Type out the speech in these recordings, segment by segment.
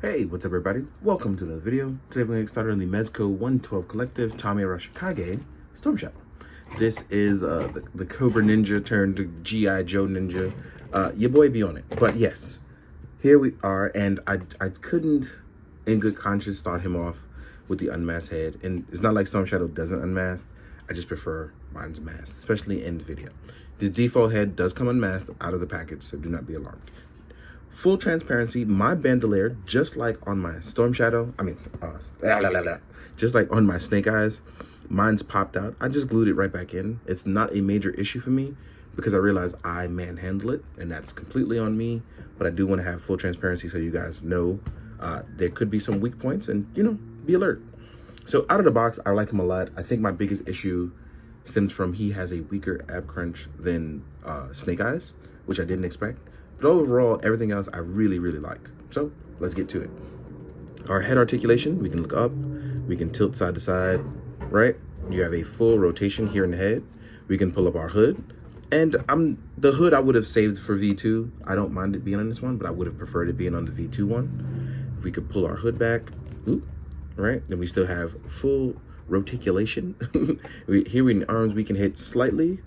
Hey, what's up everybody? Welcome to another video. Today we're going to get started on the Mezco 112 Collective Tame Arashikage Storm Shadow. This is the Cobra Ninja turned G.I. Joe Ninja. Your boy be on it. But yes, here we are, and I couldn't in good conscience start him off with the unmasked head. And it's not like Storm Shadow doesn't unmask. I just prefer mine's masked, especially in the video. The default head does come unmasked out of the package, so do not be alarmed. Full transparency, my bandolier, just like on my Storm Shadow, just like on my Snake Eyes, mine's popped out. I just glued it right back in. It's not a major issue for me because I realize I manhandle it, and that's completely on me. But I do want to have full transparency so you guys know there could be some weak points and, you know, be alert. So out of the box, I like him a lot. I think my biggest issue stems from he has a weaker ab crunch than Snake Eyes, which I didn't expect. But overall, everything else I really, really like. So let's get to it. Our head articulation, we can look up, we can tilt side to side, right? You have a full rotation here in the head. We can pull up our hood. And the hood I would have saved for V2. I don't mind it being on this one, but I would have preferred it being on the V2 one. If we could pull our hood back, right? Then we still have full roticulation. Here in the arms, we can hit slightly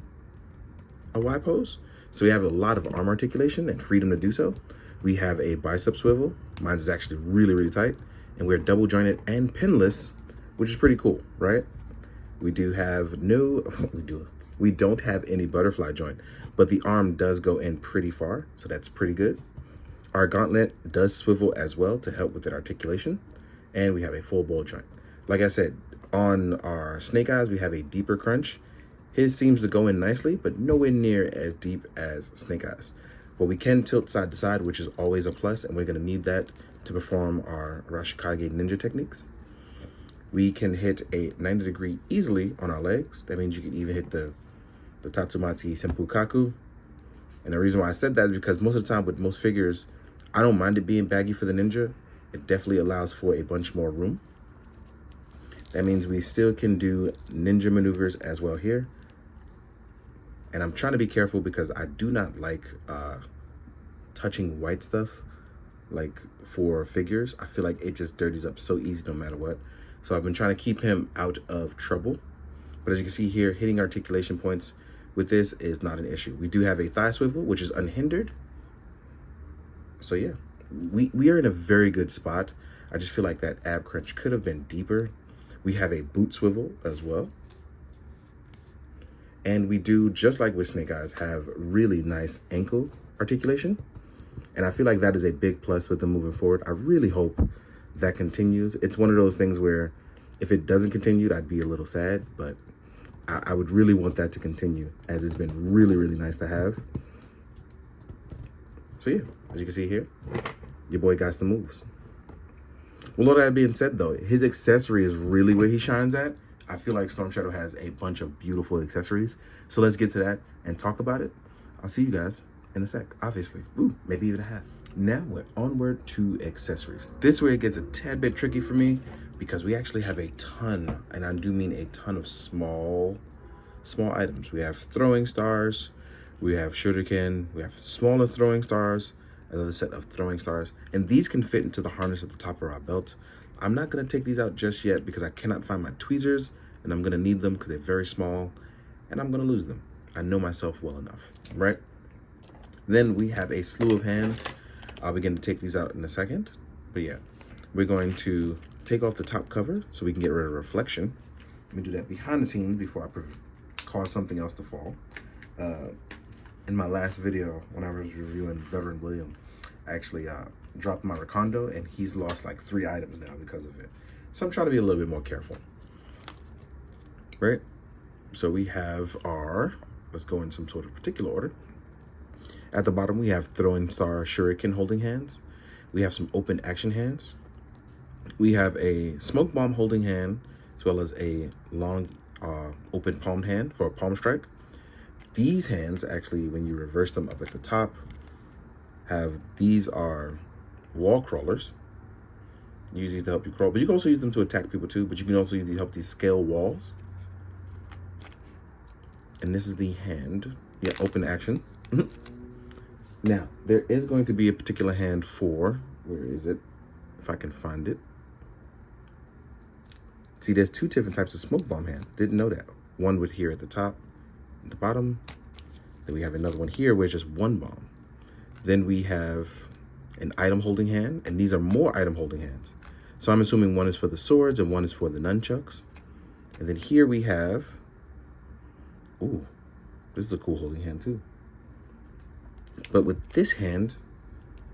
a Y pose. So we have a lot of arm articulation and freedom to do so. We have a bicep swivel. Mine is actually really, really tight. And we're double jointed and pinless, which is pretty cool, right? We do have we don't have any butterfly joint, but the arm does go in pretty far, so that's pretty good. Our gauntlet does swivel as well to help with that articulation. And we have a full ball joint. Like I said, on our Snake Eyes, we have a deeper crunch. His seems to go in nicely, but nowhere near as deep as Snake Eyes. But we can tilt side to side, which is always a plus, and we're going to need that to perform our Arashikage ninja techniques. We can hit a 90 degree easily on our legs. That means you can even hit the Tatsumaki Senpu Kaku. And the reason why I said that is because most of the time with most figures, I don't mind it being baggy for the ninja. It definitely allows for a bunch more room. That means we still can do ninja maneuvers as well here. And I'm trying to be careful because I do not like touching white stuff, like for figures. I feel like it just dirties up so easy no matter what. So I've been trying to keep him out of trouble. But as you can see here, hitting articulation points with this is not an issue. We do have a thigh swivel, which is unhindered. So yeah, we are in a very good spot. I just feel like that ab crunch could have been deeper. We have a boot swivel as well. And we do, just like with Snake Eyes, have really nice ankle articulation. And I feel like that is a big plus with them moving forward. I really hope that continues. It's one of those things where if it doesn't continue, I'd be a little sad. But I would really want that to continue, as it's been really, really nice to have. So yeah, as you can see here, your boy got some moves. Well, all that being said, though, his accessory is really where he shines at. I feel like Storm Shadow has a bunch of beautiful accessories. So let's get to that and talk about it. I'll see you guys in a sec, obviously. Ooh, maybe even a half. Now we're onward to accessories. This is where it gets a tad bit tricky for me because we actually have a ton, and I do mean a ton of small items. We have throwing stars, we have shuriken, we have smaller throwing stars, another set of throwing stars, and these can fit into the harness at the top of our belt. I'm not going to take these out just yet because I cannot find my tweezers, and I'm going to need them because they're very small, and I'm going to lose them. I know myself well enough, right? Then we have a slew of hands. I'll begin to take these out in a second, but yeah, we're going to take off the top cover so we can get rid of reflection. Let me do that behind the scenes before I cause something else to fall. In my last video, when I was reviewing Veteran William, I actually dropped my Recondo, and he's lost like 3 items now because of it. So I'm trying to be a little bit more careful, right? So we have our, let's go in some sort of particular order. At the bottom, we have throwing star shuriken holding hands. We have some open action hands. We have a smoke bomb holding hand, as well as a long open palm hand for a palm strike. These hands, actually, when you reverse them up at the top, these are wall crawlers. Use these to help you crawl, but you can also use them to attack people too, but you can also use these to help these scale walls. And this is the hand, yeah, open action. Now, there is going to be a particular hand for, where is it? if I can find it. See, there's two different types of smoke bomb hand. Didn't know that. One with here at the top, at the bottom. Then we have another one here where it's just one bomb. Then we have an item holding hand, and these are more item holding hands. So I'm assuming one is for the swords and one is for the nunchucks. And then here we have, ooh, this is a cool holding hand too. But with this hand,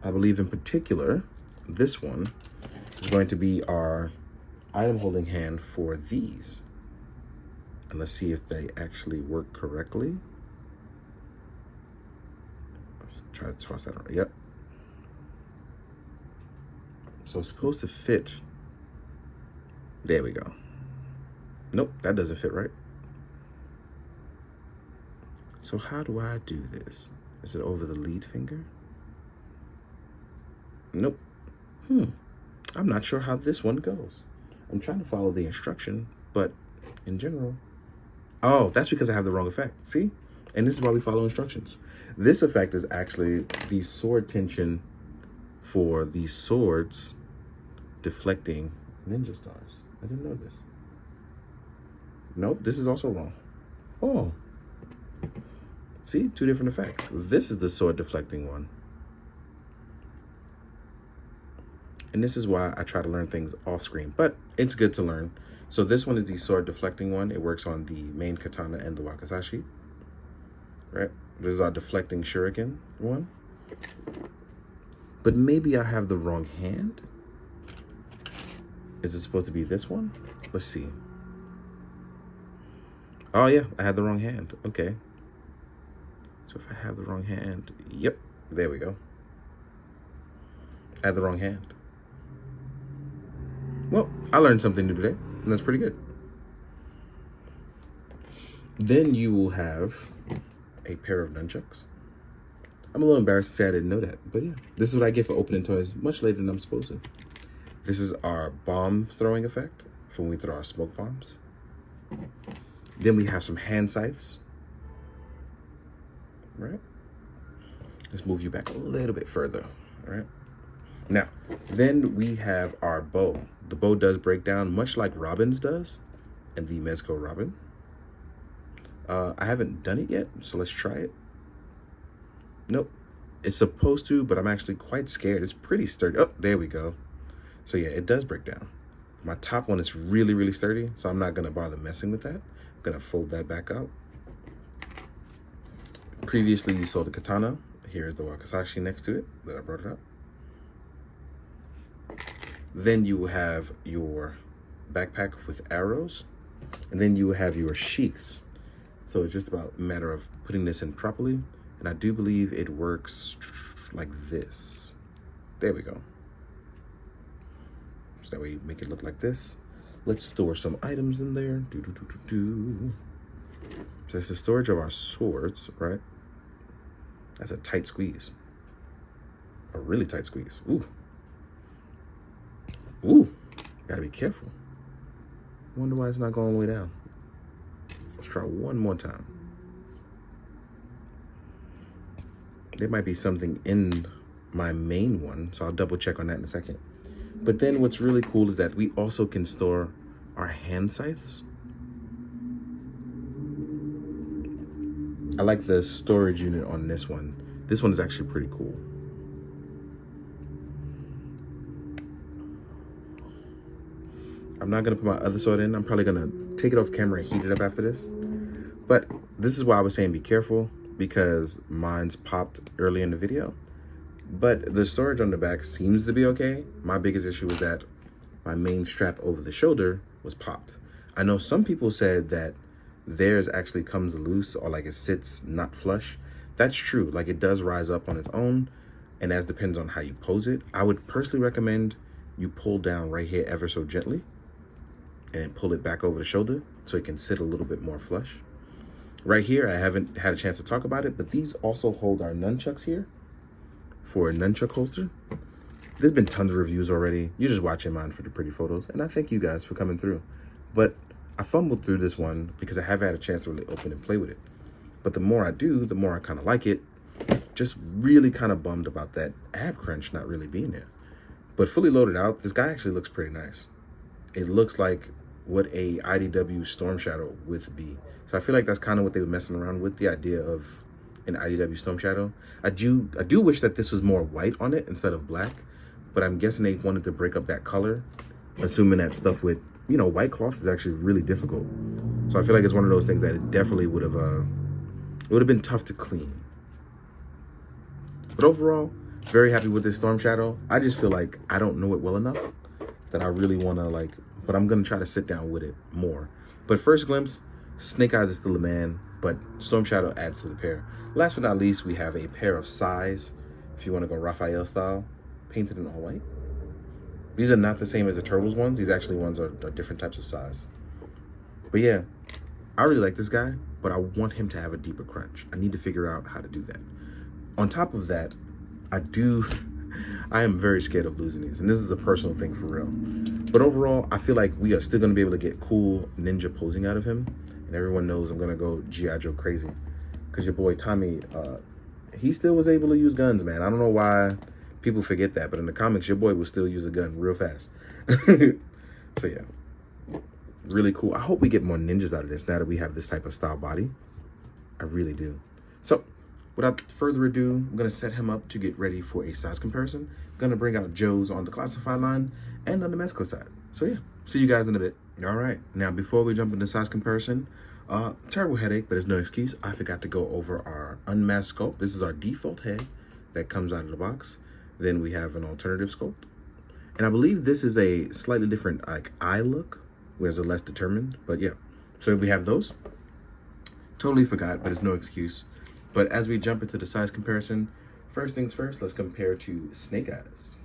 I believe in particular, this one is going to be our item holding hand for these. And let's see if they actually work correctly. Let's try to toss that around. Yep. So it's supposed to fit. There we go. Nope, that doesn't fit right. So how do I do this? Is it over the lead finger? Nope. I'm not sure how this one goes. I'm trying to follow the instruction, but in general, oh, that's because I have the wrong effect. See? And this is why we follow instructions. This effect is actually the sword tension for the swords deflecting ninja stars. I didn't know this. Nope, this is also wrong. Oh. See, two different effects. This is the sword deflecting one. And this is why I try to learn things off screen, but it's good to learn. So this one is the sword deflecting one. It works on the main katana and the wakizashi, right? This is our deflecting shuriken one. But maybe I have the wrong hand. Is it supposed to be this one? Let's see. Oh yeah, I had the wrong hand. Okay. So if I have the wrong hand, yep, there we go. I had the wrong hand. Well, I learned something new today, and that's pretty good. Then you will have a pair of nunchucks. I'm a little embarrassed to say I didn't know that, but yeah, this is what I get for opening toys much later than I'm supposed to. This is our bomb throwing effect for when we throw our smoke bombs. Then we have some hand scythes, right? Let's move you back a little bit further, all right? Now, then we have our bow. The bow does break down much like Robin's does in the Mezco Robin. I haven't done it yet, so let's try it. Nope, it's supposed to, but I'm actually quite scared. It's pretty sturdy. Oh, there we go. So yeah, it does break down. My top one is really, really sturdy, so I'm not gonna bother messing with that. I'm gonna fold that back out. Previously, you saw the katana. Here's the wakizashi next to it that I brought it up. Then you will have your backpack with arrows, and then you will have your sheaths. So it's just about a matter of putting this in properly, and I do believe it works like this. There we go. So that way you make it look like this. Let's store some items in there. So it's the storage of our swords, right? That's a tight squeeze. A really tight squeeze. Ooh. Ooh, gotta be careful. Wonder why it's not going all the way down. Let's try one more time. There might be something in my main one, so I'll double check on that in a second. But then what's really cool is that we also can store our hand scythes. I like the storage unit on this one. This one is actually pretty cool. I'm not gonna put my other sword in. I'm probably gonna take it off camera and heat it up after this. But this is why I was saying be careful, because mine's popped early in the video. But the storage on the back seems to be okay. My biggest issue was that my main strap over the shoulder was popped. I know some people said that theirs actually comes loose, or like it sits not flush. That's true. Like it does rise up on its own, and that depends on how you pose it. I would personally recommend you pull down right here ever so gently and pull it back over the shoulder so it can sit a little bit more flush. Right here, I haven't had a chance to talk about it, but these also hold our nunchucks here for a nunchuck holster. There's been tons of reviews already. You're just watching mine for the pretty photos, and I thank you guys for coming through. But I fumbled through this one because I haven't had a chance to really open and play with it. But the more I do, the more I kind of like it. Just really kind of bummed about that ab crunch not really being there. But fully loaded out, this guy actually looks pretty nice. It looks like what a IDW Storm Shadow would be. So I feel like that's kind of what they were messing around with, the idea of an IDW Storm Shadow. I do wish that this was more white on it instead of black, but I'm guessing they wanted to break up that color, assuming that stuff with, you know, white cloth is actually really difficult. So I feel like it's one of those things that it definitely would have been tough to clean. But overall, very happy with this Storm Shadow. I just feel like I don't know it well enough that I really want to but I'm going to try to sit down with it more. But first glimpse, Snake Eyes is still a man, but Storm Shadow adds to the pair. Last but not least, we have a pair of Sais, if you want to go Raphael style, painted in all white. These are not the same as the Turtles ones. These actually ones are different types of Sais. But yeah, I really like this guy, but I want him to have a deeper crunch. I need to figure out how to do that. On top of that, I am very scared of losing these, and this is a personal thing for real. But overall, I feel like we are still going to be able to get cool ninja posing out of him, and everyone knows I'm going to go G.I. Joe crazy, because your boy Tommy, he still was able to use guns, man. I don't know why people forget that, but in the comics, your boy will still use a gun real fast. So yeah, really cool. I hope we get more ninjas out of this now that we have this type of style body. I really do. So without further ado, I'm going to set him up to get ready for a size comparison. I'm going to bring out Joe's on the classified line and on the Mezco side. So yeah, see you guys in a bit. All right, now before we jump into size comparison, terrible headache, but it's no excuse. I forgot to go over our unmasked sculpt. This is our default head that comes out of the box. Then we have an alternative sculpt. And I believe this is a slightly different eye look, whereas a less determined, but yeah. So we have those. Totally forgot, but it's no excuse. But as we jump into the size comparison, first things first, let's compare to Snake Eyes.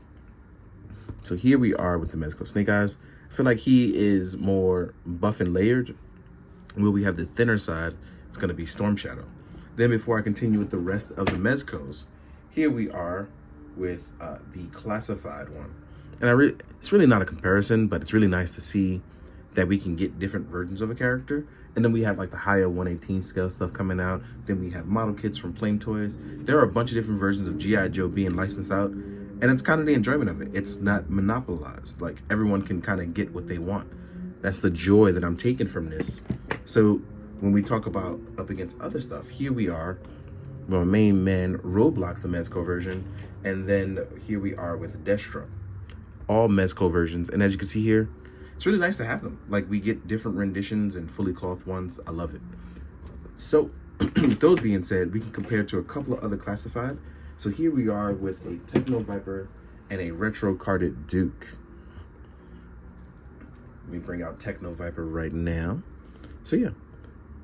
So here we are with the Mezco Snake Eyes. I feel like he is more buff and layered. Where we have the thinner side, it's going to be Storm Shadow. Then before I continue with the rest of the Mezcos, here we are with the classified one. And it's really not a comparison, but it's really nice to see that we can get different versions of a character. And then we have like the higher 118 scale stuff coming out. Then we have model kits from Flame Toys. There are a bunch of different versions of G.I. Joe being licensed out. And it's kind of the enjoyment of it. It's not monopolized. Like everyone can kind of get what they want. That's the joy that I'm taking from this. So when we talk about up against other stuff, here we are. Well, main man Roadblock, the Mezco version. And then here we are with Destro. All Mezco versions. And as you can see here, it's really nice to have them. Like we get different renditions and fully cloth ones. I love it. So with those being said, we can compare to a couple of other classified. So here we are with a Techno Viper and a retro carded Duke. Let me bring out Techno Viper right now. So yeah,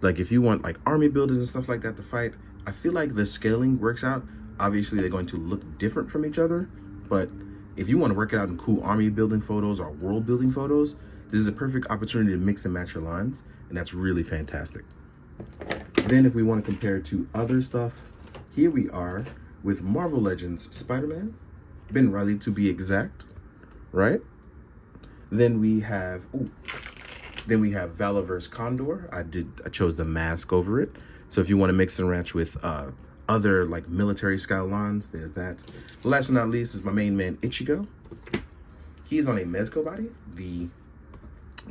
like if you want like army builders and stuff like that to fight, I feel like the scaling works out. Obviously they're going to look different from each other, but if you want to work it out in cool army building photos or world building photos, this is a perfect opportunity to mix and match your lines, and that's really fantastic. Then if we want to compare to other stuff, here we are with Marvel Legends Spider-Man, Ben Reilly to be exact, right? Then we have Valaverse Condor. I chose the mask over it. So if you want to mix and match with other like military style lines, there's that. Last but not least is my main man Ichigo. He's on a Mezco body, the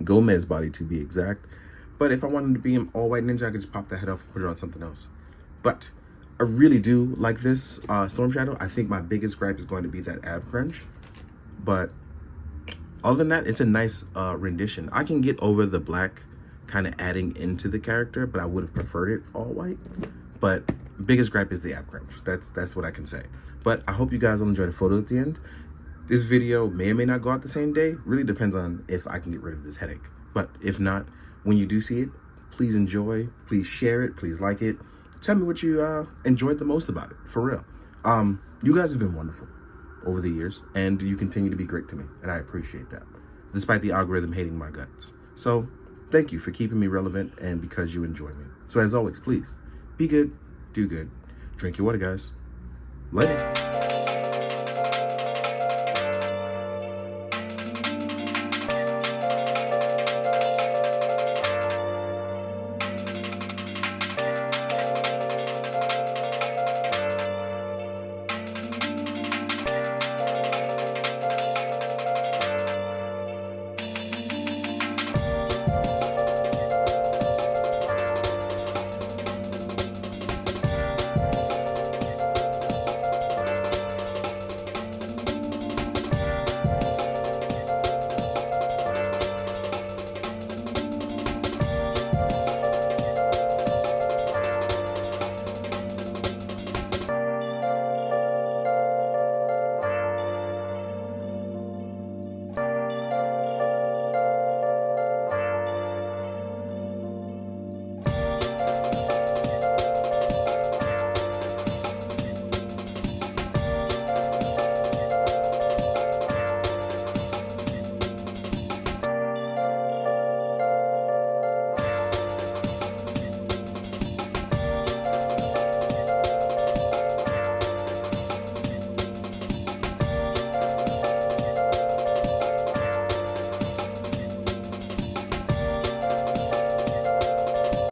Gomez body to be exact. But if I wanted to be an all white ninja, I could just pop that head off and put it on something else. But I really do like this Storm Shadow. I think my biggest gripe is going to be that ab crunch. But other than that, it's a nice rendition. I can get over the black kind of adding into the character, but I would have preferred it all white. But biggest gripe is the ab crunch. That's what I can say. But I hope you guys will enjoy the photos at the end. This video may or may not go out the same day. Really depends on if I can get rid of this headache. But if not, when you do see it, please enjoy. Please share it. Please like it. Tell me what you enjoyed the most about it. For real. You guys have been wonderful over the years, and you continue to be great to me, and I appreciate that, despite the algorithm hating my guts. So thank you for keeping me relevant and because you enjoy me. So as always, please be good, do good, drink your water, guys. Later.